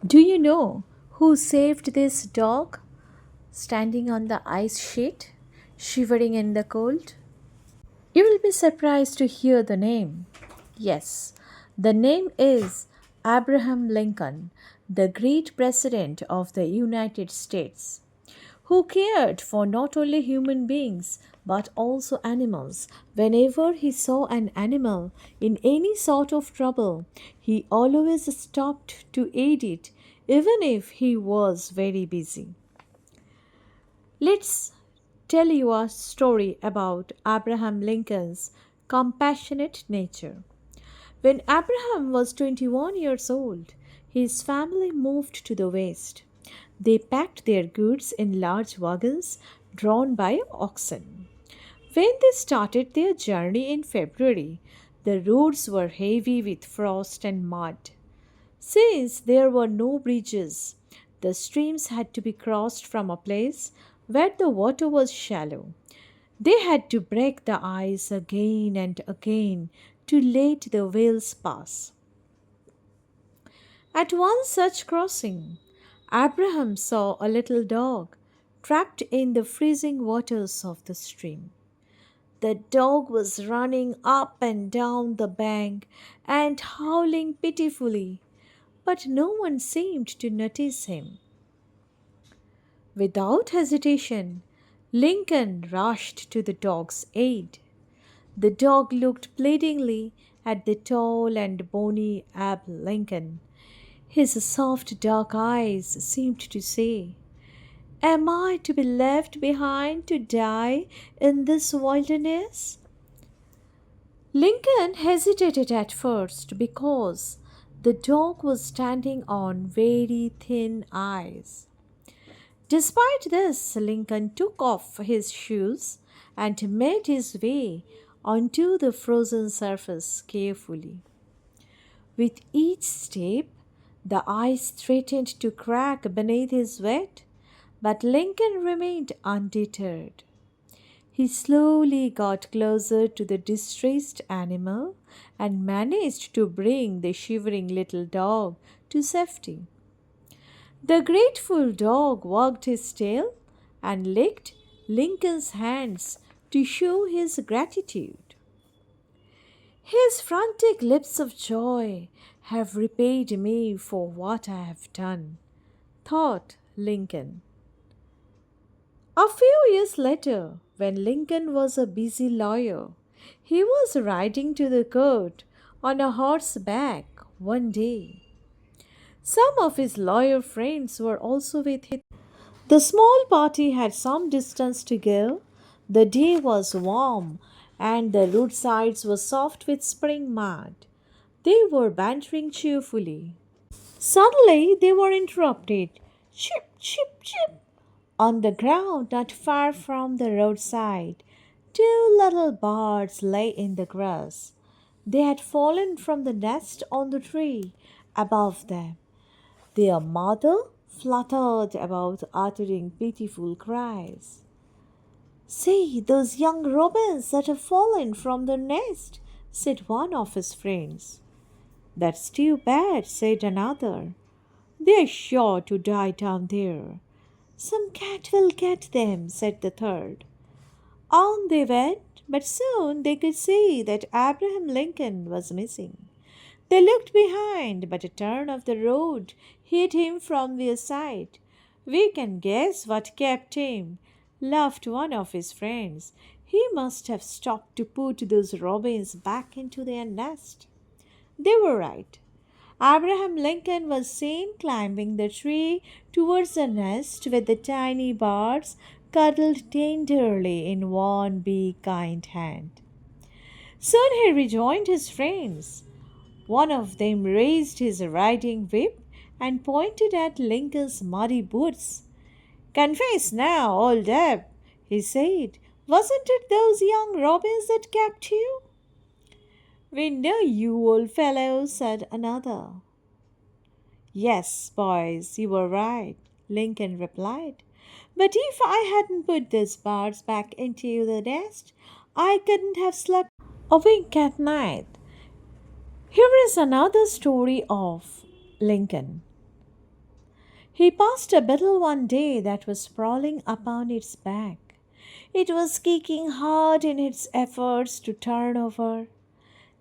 Do you know who saved this dog standing on the ice sheet, shivering in the cold? You will be surprised to hear the name. Yes, the name is Abraham Lincoln, the great president of the United States, who cared for not only human beings but also animals. Whenever he saw an animal in any sort of trouble, he always stopped to aid it, even if he was very busy. Let's tell you a story about Abraham Lincoln's compassionate nature. When Abraham was 21 years old, his family moved to the West. They packed their goods in large wagons drawn by oxen. When they started their journey in February, the roads were heavy with frost and mud. Since there were no bridges, the streams had to be crossed from a place where the water was shallow. They had to break the ice again and again to let the wheels pass. At one such crossing, Abraham saw a little dog trapped in the freezing waters of the stream. The dog was running up and down the bank and howling pitifully, but no one seemed to notice him. Without hesitation, Lincoln rushed to the dog's aid. The dog looked pleadingly at the tall and bony Abe Lincoln. His soft dark eyes seemed to say, "Am I to be left behind to die in this wilderness?" Lincoln hesitated at first because the dog was standing on very thin ice. Despite this, Lincoln took off his shoes and made his way onto the frozen surface carefully. With each step, the ice threatened to crack beneath his weight, but Lincoln remained undeterred. He slowly got closer to the distressed animal and managed to bring the shivering little dog to safety. The grateful dog wagged his tail and licked Lincoln's hands to show his gratitude. His frantic lips of joy have repaid me for what I have done, thought Lincoln. A few years later, when Lincoln was a busy lawyer, he was riding to the court on a horseback one day. Some of his lawyer friends were also with him. The small party had some distance to go. The day was warm and the roadsides were soft with spring mud. They were bantering cheerfully. Suddenly they were interrupted. Chip, chip, chip. On the ground, not far from the roadside, two little birds lay in the grass. They had fallen from the nest on the tree above them. Their mother fluttered about, uttering pitiful cries. "See those young robins that have fallen from their nest," said one of his friends. "That's too bad," said another. "They're sure to die down there." "Some cat will get them," said the third. On they went, but soon they could see that Abraham Lincoln was missing. They looked behind, but a turn of the road hid him from their sight. "We can guess what kept him," laughed one of his friends. "He must have stopped to put those robins back into their nest." They were right. Abraham Lincoln was seen climbing the tree towards the nest with the tiny birds cuddled tenderly in one big kind hand. Soon he rejoined his friends. One of them raised his riding whip and pointed at Lincoln's muddy boots. "Confess now, old Abe," he said, "wasn't it those young robins that kept you?" "We know you, old fellow," said another. "Yes, boys, you were right," Lincoln replied. "But if I hadn't put those birds back into the nest, I couldn't have slept a wink at night." Here is another story of Lincoln. He passed a beetle one day that was sprawling upon its back. It was kicking hard in its efforts to turn over.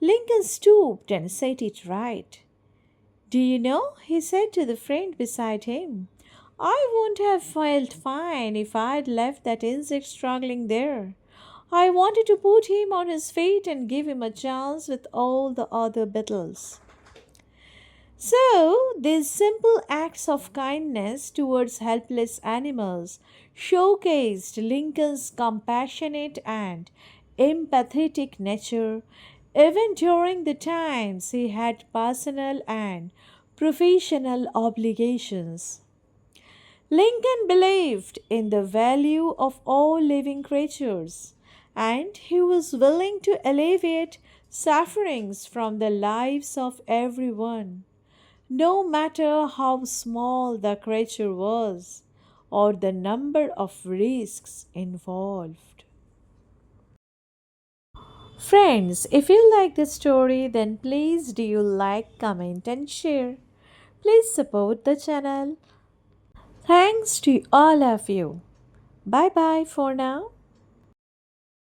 Lincoln stooped and set it right. Do you know, he said to the friend beside him, I wouldn't have felt fine if I'd left that insect struggling there. I wanted to put him on his feet and give him a chance with all the other beetles. So, these simple acts of kindness towards helpless animals showcased Lincoln's compassionate and empathetic nature even during the times he had personal and professional obligations. Lincoln believed in the value of all living creatures, and he was willing to alleviate sufferings from the lives of everyone, no matter how small the creature was or the number of risks involved. Friends, if you like the story, then please do you like, comment, and share. Please support the channel. Thanks to all of you. Bye bye for now.